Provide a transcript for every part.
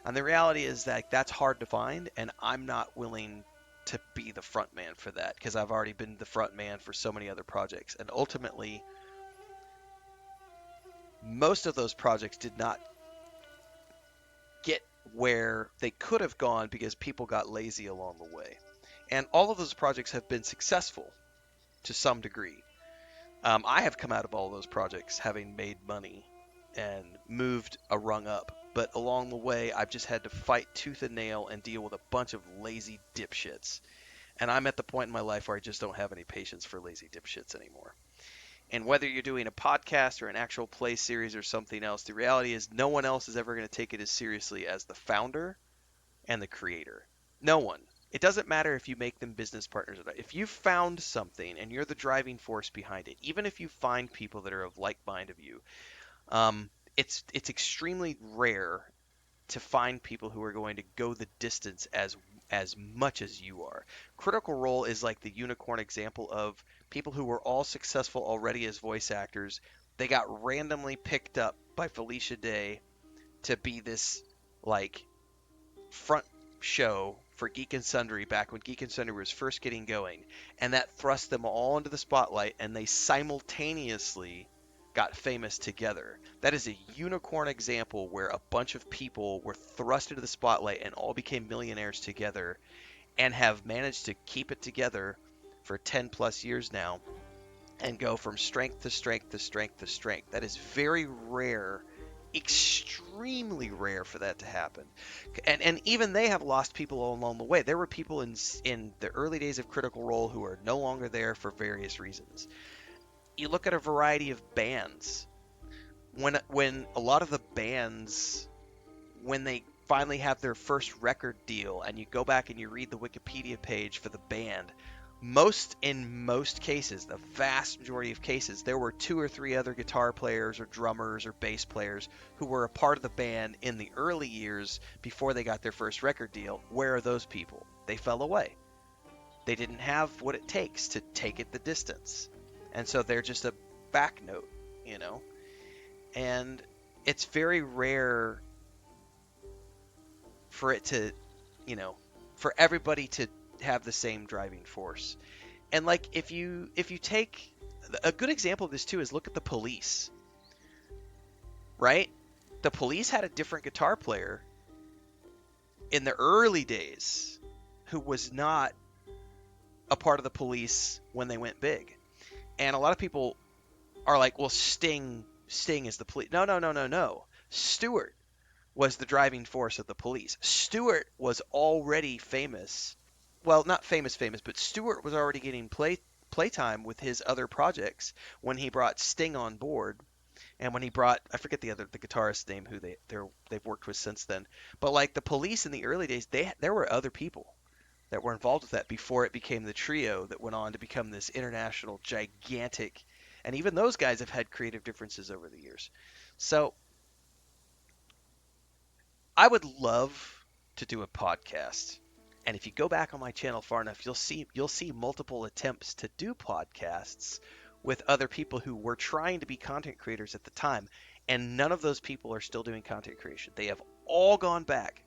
And the reality is that that's hard to find, and I'm not willing to be the front man for that because I've already been the front man for so many other projects. And ultimately, most of those projects did not get where they could have gone because people got lazy along the way. And all of those projects have been successful to some degree. I have come out of all those projects having made money and moved a rung up. But along the way, I've just had to fight tooth and nail and deal with a bunch of lazy dipshits. And I'm at the point in my life where I just don't have any patience for lazy dipshits anymore. And whether you're doing a podcast or an actual play series or something else, the reality is no one else is ever going to take it as seriously as the founder and the creator. No one. It doesn't matter if you make them business partners or not. If you found something and you're the driving force behind it, even if you find people that are of like mind of you, it's extremely rare to find people who are going to go the distance as much as you are. Critical Role is like the unicorn example of people who were all successful already as voice actors. They got randomly picked up by Felicia Day to be this like front show for Geek and Sundry back when Geek and Sundry was first getting going, and that thrust them all into the spotlight, and they simultaneously got famous together. That is a unicorn example where a bunch of people were thrust into the spotlight and all became millionaires together and have managed to keep it together for 10 plus years now and go from strength to strength to strength to strength. That is very rare, extremely rare for that to happen. And even they have lost people along the way. There were people in the early days of Critical Role who are no longer there for various reasons. You look at a variety of bands. When a lot of the bands, when they finally have their first record deal and you go back and you read the Wikipedia page for the band, in most cases, the vast majority of cases, there were two or three other guitar players or drummers or bass players who were a part of the band in the early years before they got their first record deal. Where are those people? They fell away. They didn't have what it takes to take it the distance. And so they're just a back note, you know? And it's very rare for it to, you know, for everybody to have the same driving force. And like if you take a good example of this too is look at the Police, right? The Police had a different guitar player in the early days who was not a part of the Police when they went big. And a lot of people are like, well, Sting is the Police. No, no, no, no, no. Stewart was the driving force of the Police. Stewart was already famous. Well, not famous, but Stewart was already getting playtime with his other projects when he brought Sting on board, and when he brought, I forget the guitarist's name who they've worked with since then. But like the Police in the early days, there were other people that were involved with that before it became the trio that went on to become this international gigantic. And even those guys have had creative differences over the years. So I would love to do a podcast. And if you go back on my channel far enough, you'll see multiple attempts to do podcasts with other people who were trying to be content creators at the time, and none of those people are still doing content creation. They have all gone back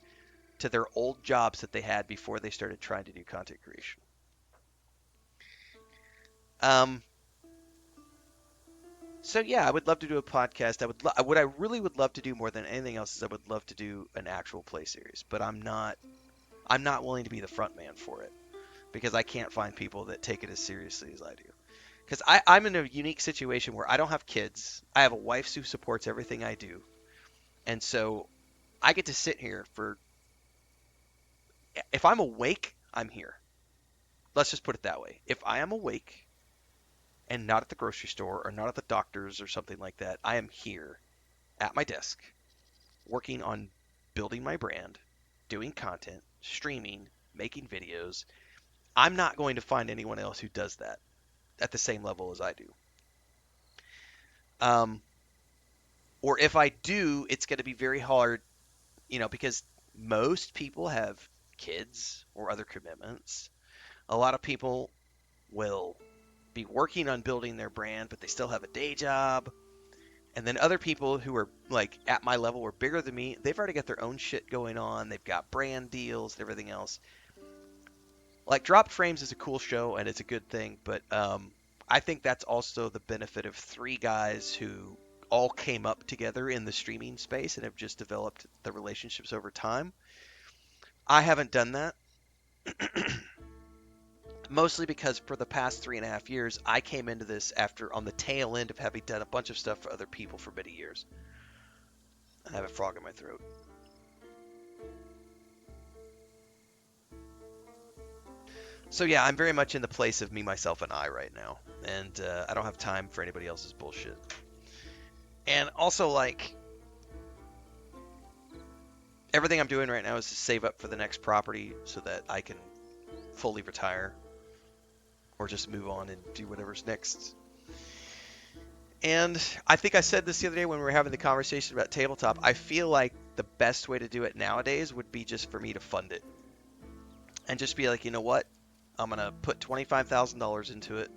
to their old jobs that they had before they started trying to do content creation. Um, so yeah, I would love to do a podcast. What I really would love to do more than anything else is I would love to do an actual play series, but I'm not willing to be the front man for it because I can't find people that take it as seriously as I do. Because I'm in a unique situation where I don't have kids. I have a wife who supports everything I do. And so I get to sit here if I'm awake, I'm here. Let's just put it that way. If I am awake and not at the grocery store or not at the doctor's or something like that, I am here at my desk working on building my brand, doing content, streaming, making videos. I'm not going to find anyone else who does that at the same level as I do. Um, or if I do, it's going to be very hard, because most people have kids or other commitments. A lot of people will be working on building their brand, but they still have a day job. And then other people who are like at my level or bigger than me, they've already got their own shit going on. They've got brand deals and everything else. Like Dropped Frames is a cool show and it's a good thing, but I think that's also the benefit of three guys who all came up together in the streaming space and have just developed the relationships over time. I haven't done that. Mostly because for the past 3.5 years, I came into this after on the tail end of having done a bunch of stuff for other people for many years. I have a frog in my throat. So yeah, I'm very much in the place of me, myself, and I right now, and I don't have time for anybody else's bullshit. And also, like, everything I'm doing right now is to save up for the next property so that I can fully retire or just move on and do whatever's next. And I think I said this the other day when we were having the conversation about tabletop. I feel like the best way to do it nowadays would be just for me to fund it and just be like, you know what? I'm going to put $25,000 into it.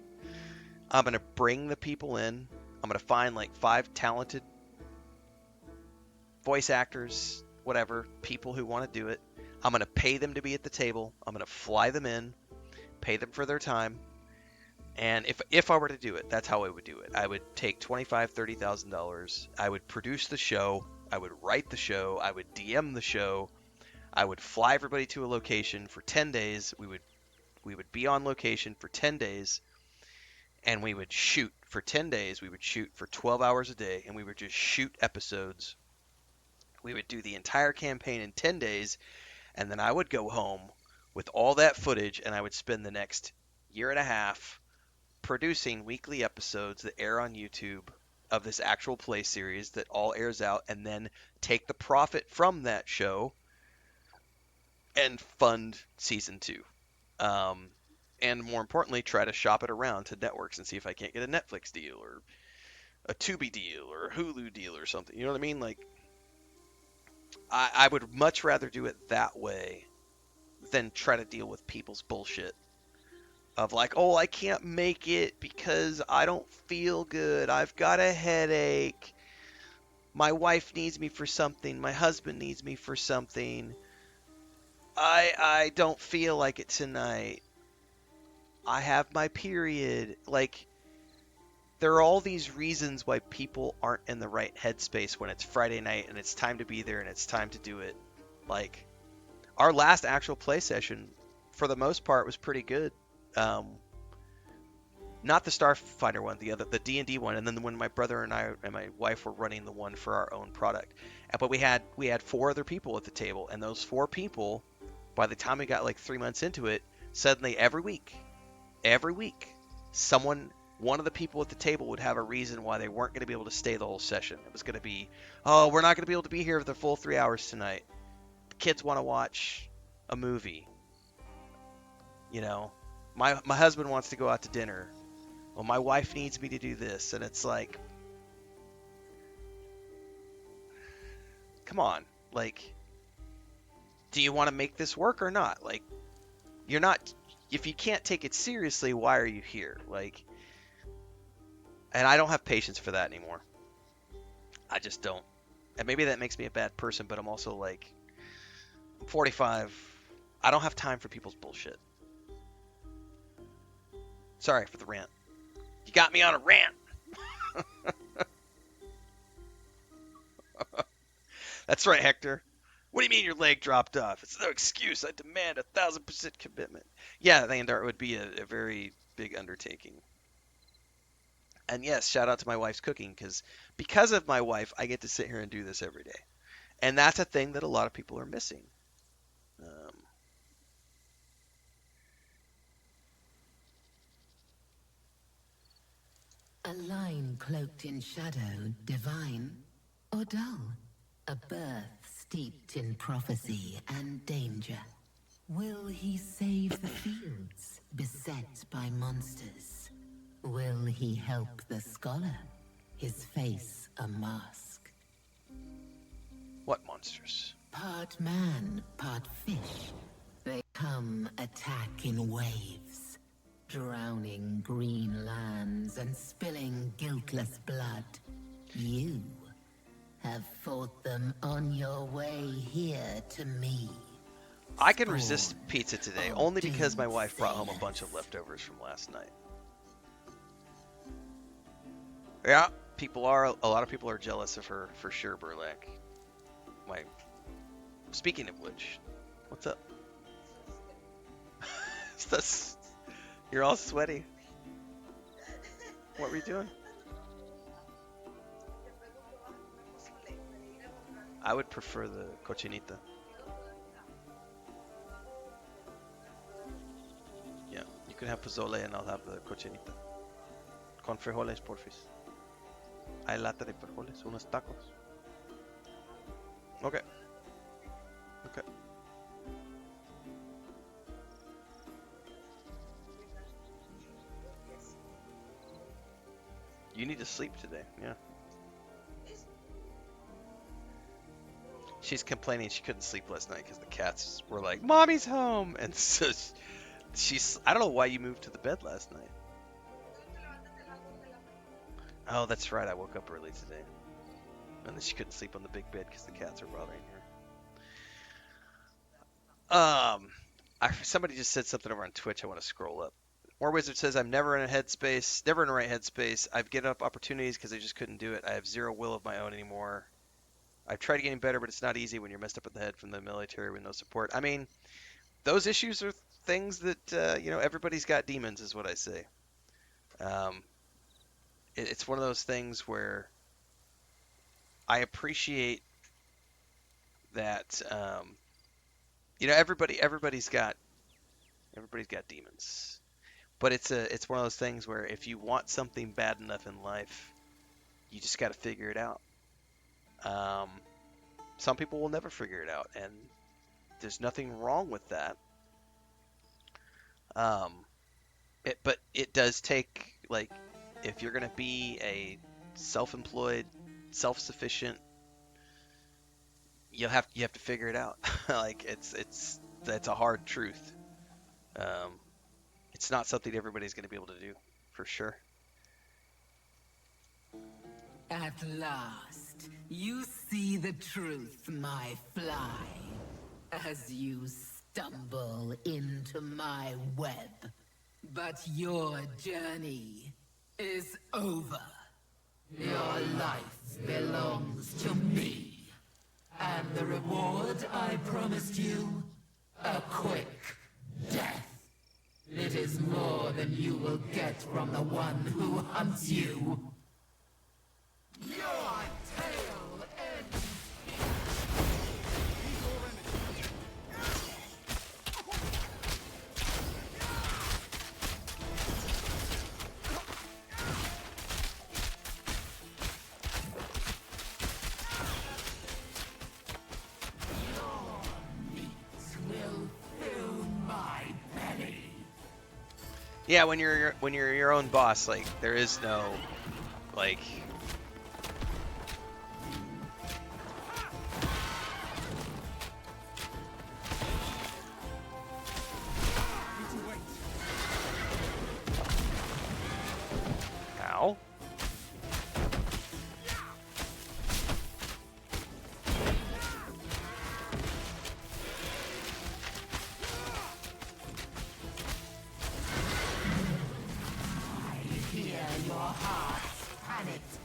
I'm going to bring the people in. I'm going to find like 5 talented voice actors, whatever, people who want to do it. I'm going to pay them to be at the table. I'm going to fly them in, pay them for their time. And if I were to do it, that's how I would do it. I would take $25,000, $30,000. I would produce the show. I would write the show. I would DM the show. I would fly everybody to a location for 10 days. We would be on location for 10 days, and we would shoot for 10 days. We would shoot for 12 hours a day, and we would just shoot episodes. We would do the entire campaign in 10 days, and then I would go home with all that footage, and I would spend the next year and a half producing weekly episodes that air on YouTube of this actual play series that all airs out, and then take the profit from that show and fund season 2. And more importantly, try to shop it around to networks and see if I can't get a Netflix deal or a Tubi deal or a Hulu deal or something. You know what I mean? Like, I would much rather do it that way than try to deal with people's bullshit of like, oh, I can't make it because I don't feel good. I've got a headache. My wife needs me for something. My husband needs me for something. I don't feel like it tonight. I have my period. Like, there are all these reasons why people aren't in the right headspace when it's Friday night and it's time to be there and it's time to do it. Like, our last actual play session, for the most part, was pretty good. Not the Starfighter one, the D&D one, and then when my brother and I and my wife were running the one for our own product. But we had 4 other people at the table, and those 4 people, by the time we got like 3 months into it, suddenly every week, one of the people at the table would have a reason why they weren't going to be able to stay the whole session. It was going to be, oh, we're not going to be able to be here for the full 3 hours tonight. The kids want to watch a movie. You know, my husband wants to go out to dinner. Well, my wife needs me to do this, and it's like, come on, like, do you want to make this work or not? Like, you're not, if you can't take it seriously, why are you here? Like, and I don't have patience for that anymore. I just don't. And maybe that makes me a bad person, but I'm also like, I'm 45. I don't have time for people's bullshit. Sorry for the rant. You got me on a rant. That's right, Hector. What do you mean your leg dropped off? It's no excuse. I demand 1,000% commitment. Yeah, Landar, would be a very big undertaking. And yes, shout out to my wife's cooking because of my wife, I get to sit here and do this every day. And that's a thing that a lot of people are missing. Um, A line cloaked in shadow, divine or dull? A birth steeped in prophecy and danger. Will he save the fields, beset by monsters? Will he help the scholar, his face a mask? what monsters? Part man, part fish, they come attack in waves, drowning green lands and spilling guiltless blood. You have fought them on your way here to me. I can resist pizza today, of only because my wife brought home a doomsayers. bunch of leftovers from last night. Yeah, a lot of people are jealous of her for sure, Burlack. Speaking of which, what's up? You're all sweaty. What were you doing? I would prefer the cochinita. Yeah, you can have pozole and I'll have the cochinita. Con frijoles, porfis. Hay lata de frijoles, unos tacos. Okay. Okay. You need to sleep today, yeah. She's complaining she couldn't sleep last night because the cats were like, "Mommy's home," and so I don't know why you moved to the bed last night. Oh, that's right. I woke up early today, and then she couldn't sleep on the big bed because the cats were bothering her. Somebody just said something over on Twitch. I want to scroll up. War Wizard says, "I'm never in a headspace, never in the right headspace. I've given up opportunities because I just couldn't do it. I have zero will of my own anymore. I've tried getting better, but it's not easy when you're messed up in the head from the military with no support." I mean, those issues are things that everybody's got demons, is what I say. Um, it's one of those things where I appreciate that. Everybody's got demons, but it's one of those things where if you want something bad enough in life, you just got to figure it out. Um, some people will never figure it out, and there's nothing wrong with that. Um, but it does take, like, if you're gonna be a self-employed, self-sufficient, you have to figure it out. Like that's a hard truth. Um, it's not something everybody's gonna be able to do, for sure. At last, you see the truth, my fly, as you stumble into my web. But your journey is over. Your life belongs to me. And the reward I promised you? A quick death. It is more than you will get from the one who hunts you. Your tail ends. Yeah, when you're your own boss, like there is no like. Ow. Hear your heart's panicked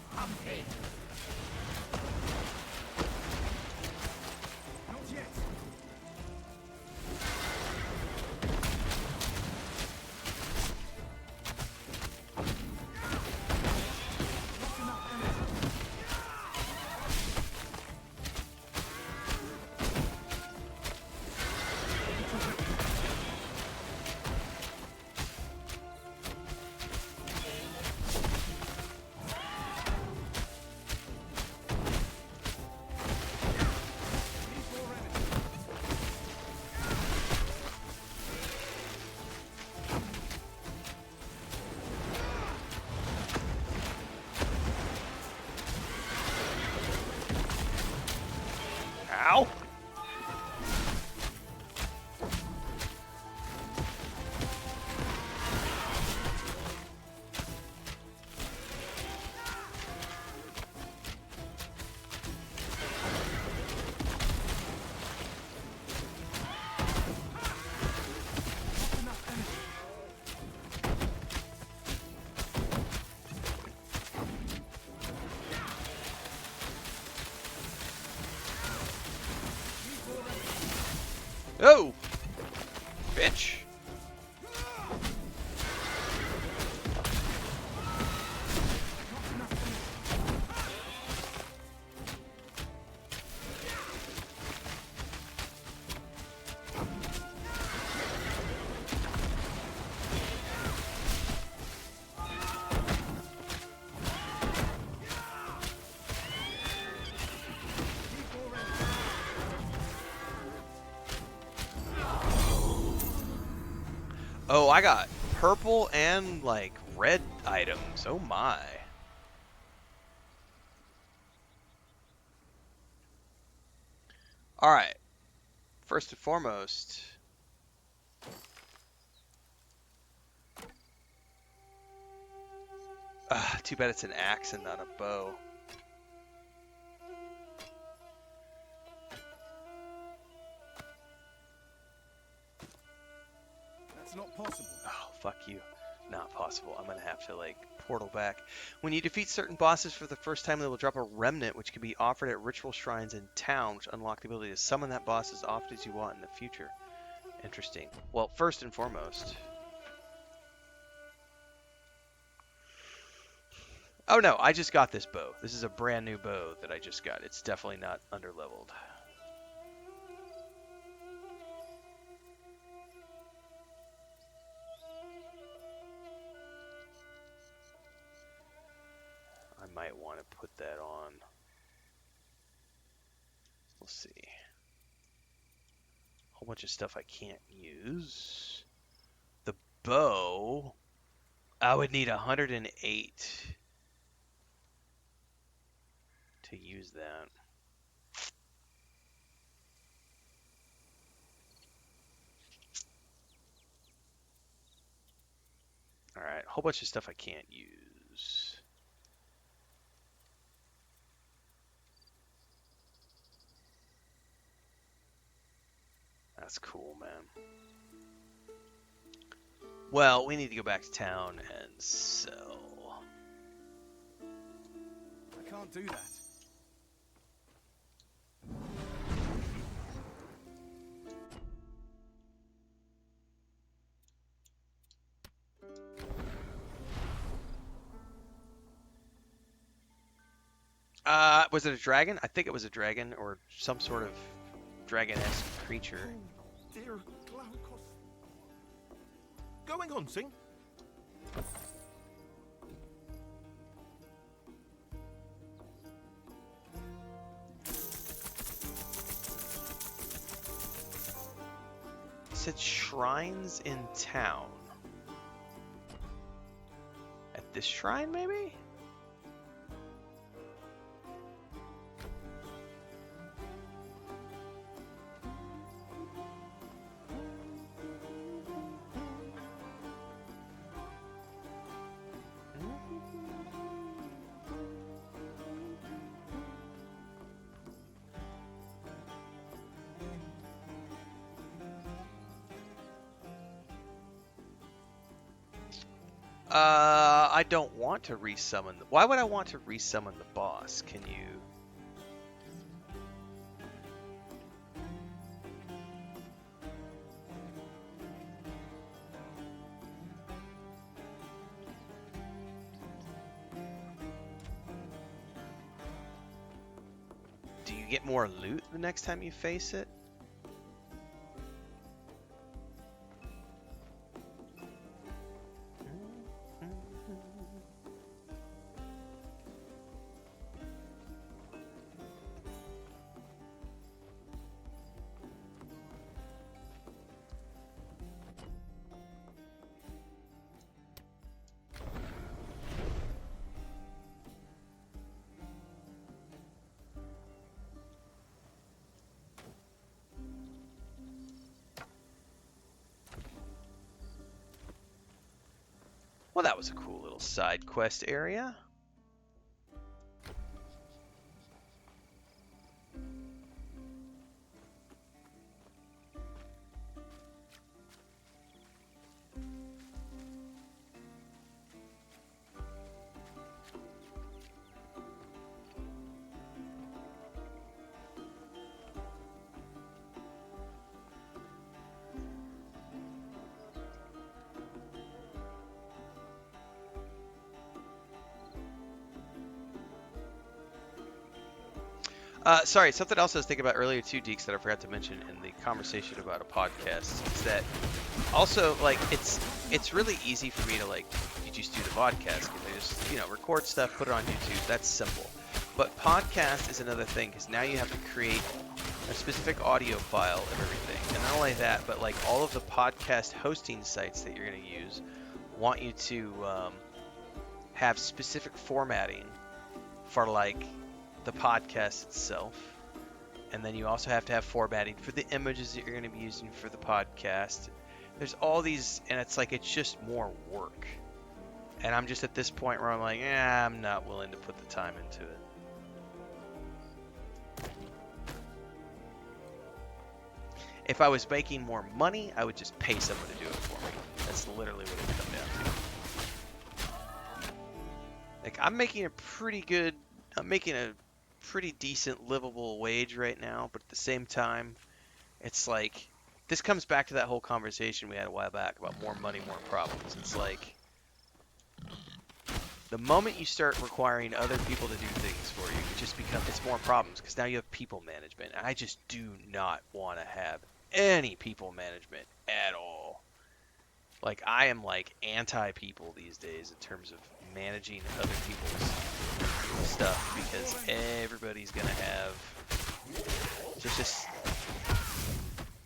Oh! Bitch! Oh, I got purple and, like, red items. Oh my. Alright. First and foremost... too bad it's an axe and not a bow. That's not possible. Oh, fuck you. Not possible. I'm gonna have to, like, portal back. When you defeat certain bosses for the first time, they will drop a remnant, which can be offered at ritual shrines in town, which unlock the ability to summon that boss as often as you want in the future. Interesting. Well, first and foremost... Oh no, I just got this bow. This is a brand new bow that I just got. It's definitely not underleveled. I might want to put that on. We'll see. A whole bunch of stuff I can't use. The bow, I would need 108 to use that. Alright, a whole bunch of stuff I can't use. That's cool, man. Well, we need to go back to town and sell. I can't do that. Was it a dragon? I think it was a dragon or some sort of dragon-esque creature. Oh, dear Glaucus. Going on, Sing. It said shrines in town. At this shrine, maybe? I don't want to resummon. Why would I want to resummon the boss? Can you? Do you get more loot the next time you face it? Well, that was a cool little side quest area. Sorry, something else I was thinking about earlier too, Deeks, that I forgot to mention in the conversation about a podcast is that also like it's really easy for me to like you just do the podcast and they just record stuff, put it on YouTube. That's simple. But podcast is another thing because now you have to create a specific audio file of everything, and not only that, but like all of the podcast hosting sites that you're going to use want you to have specific formatting for like the podcast itself. And then you also have to have formatting for the images that you're going to be using for the podcast. There's all these, and it's like it's just more work. And I'm just at this point where I'm like, I'm not willing to put the time into it. If I was making more money, I would just pay someone to do it for me. That's literally what it would come down to. Like I'm making a pretty decent livable wage right now, but at the same time, it's like this comes back to that whole conversation we had a while back about more money, more problems. It's like the moment you start requiring other people to do things for you, it's more problems because now you have people management. And I just do not want to have any people management at all. Like I am like anti-people these days in terms of managing other people's stuff because everybody's gonna have just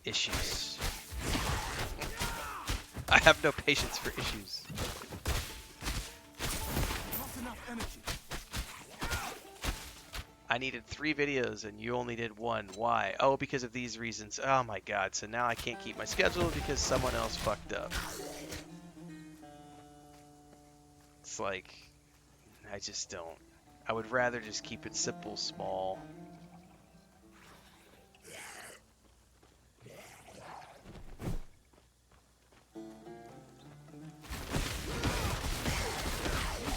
issues. I have no patience for issues. Not enough energy. I needed 3 videos and you only did 1. Why? Oh, because of these reasons. Oh my god, so now I can't keep my schedule because someone else fucked up. It's like, I just don't. I would rather just keep it simple, small.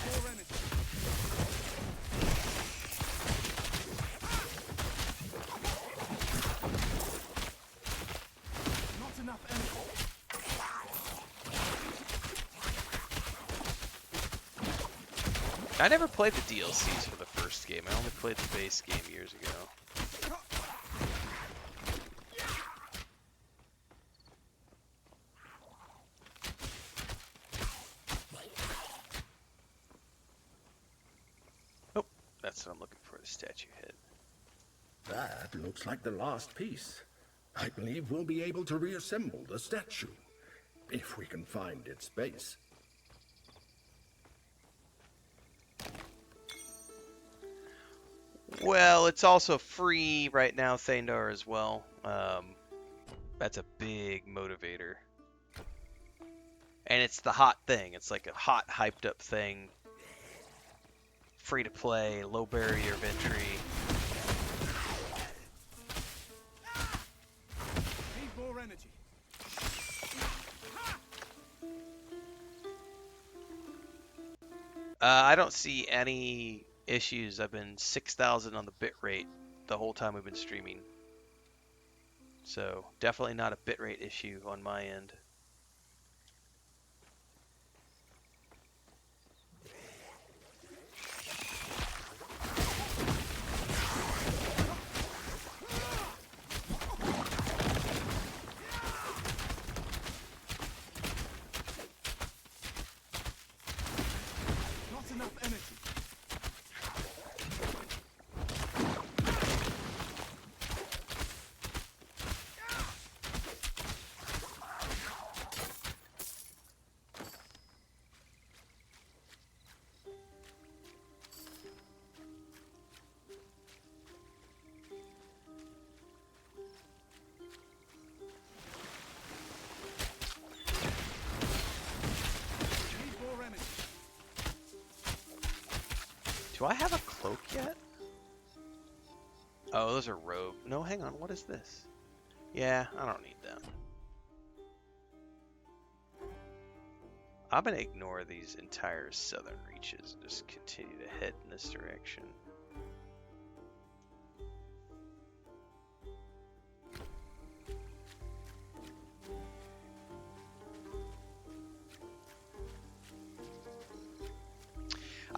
More energy. Not enough energy. I never played the DLCs for the first game. I only played the base game years ago. Oh, that's what I'm looking for, the statue head. That looks like the last piece. I believe we'll be able to reassemble the statue, if we can find its base. Well, it's also free right now, Thandar, as well. That's a big motivator. And it's the hot thing. It's like a hot, hyped up thing. Free to play, low barrier of entry. Need more energy. I don't see any issues. I've been 6,000 on the bitrate the whole time we've been streaming. So definitely not a bitrate issue on my end. Not enough energy. Need more energy. Do I have a cloak yet? Oh, those are robe. No, hang on. What is this? Yeah, I don't need them. I'm going to ignore these entire southern reaches and just continue to head in this direction.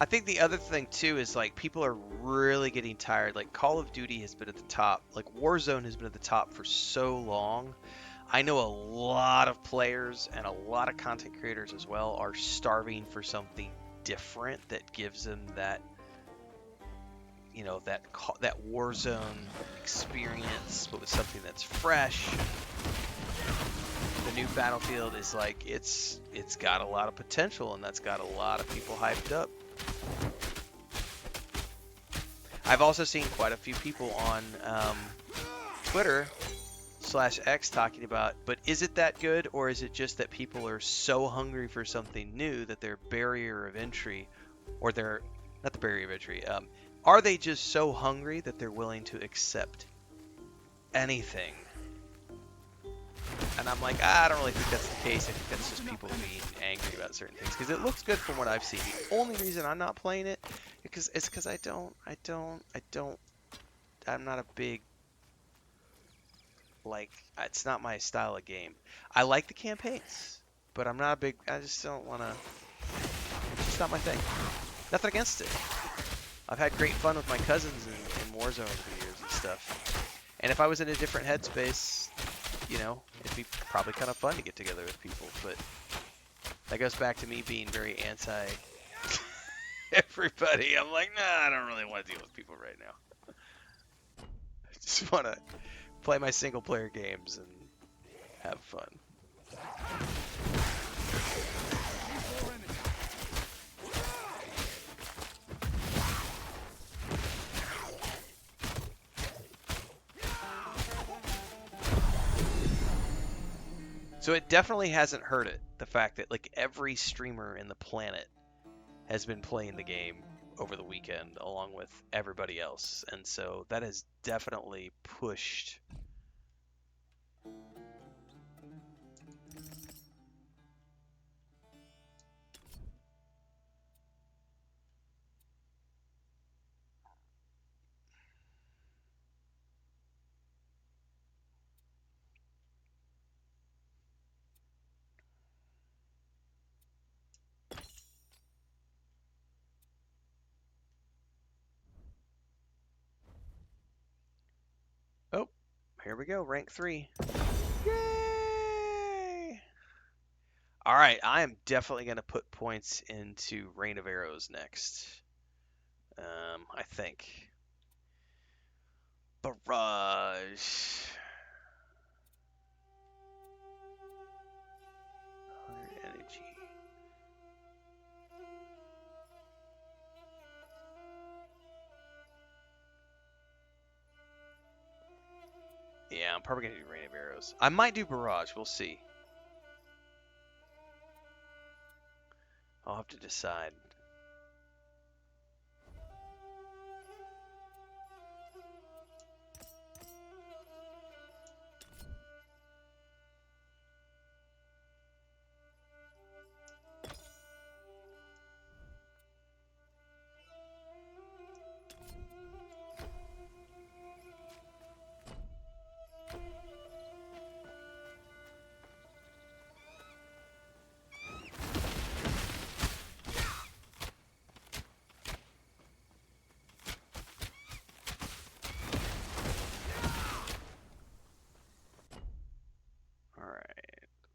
I think the other thing too is like people are really getting tired. Like Call of Duty has been at the top. Like Warzone has been at the top for so long. I know a lot of players and a lot of content creators as well are starving for something different that gives them that, you know, that Warzone experience, but with something that's fresh. The new Battlefield is like it's got a lot of potential, and that's got a lot of people hyped up. I've also seen quite a few people on Twitter/X talking about, but is it that good, or is it just that people are so hungry for something new that their barrier of entry, or their, not the barrier of entry, are they just so hungry that they're willing to accept anything? And I'm like, I don't really think that's the case. I think that's just people being angry about certain things, because it looks good from what I've seen. The only reason I'm not playing it is because I'm not a big, like, it's not my style of game. I like the campaigns, but I'm not a big, I just don't want to, it's just not my thing. Nothing against it. I've had great fun with my cousins in Warzone over the years and stuff. And if I was in a different headspace, you know, it'd be probably kind of fun to get together with people. But that goes back to me being very anti everybody. I'm like, nah, I don't really want to deal with people right now. I just want to play my single player games and have fun. So it definitely hasn't hurt it, the fact that like every streamer in the planet has been playing the game over the weekend along with everybody else. And so that has definitely pushed Oh, here we go, rank 3. Yay! All right, I am definitely going to put points into Rain of Arrows next. I think. Barrage. 100 energy. Yeah, I'm probably going to do Rain of Arrows. I might do Barrage. We'll see. I'll have to decide.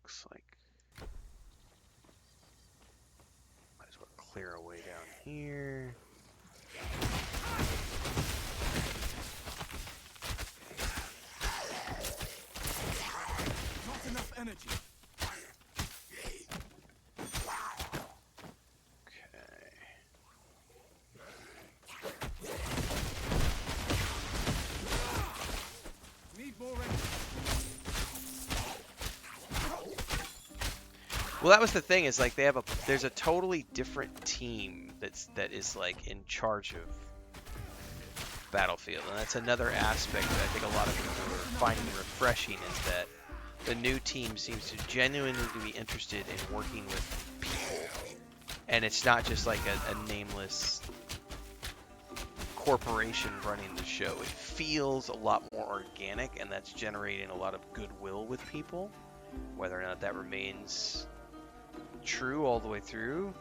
Looks like might as well clear a way down here. Not enough energy. Okay. Need more energy. Well, that was the thing, is like there's a totally different team that is like in charge of Battlefield, and that's another aspect that I think a lot of people are finding refreshing, is that the new team seems to genuinely be interested in working with people, and it's not just like a nameless corporation running the show. It feels a lot more organic, and that's generating a lot of goodwill with people. Whether or not that remains true all the way through,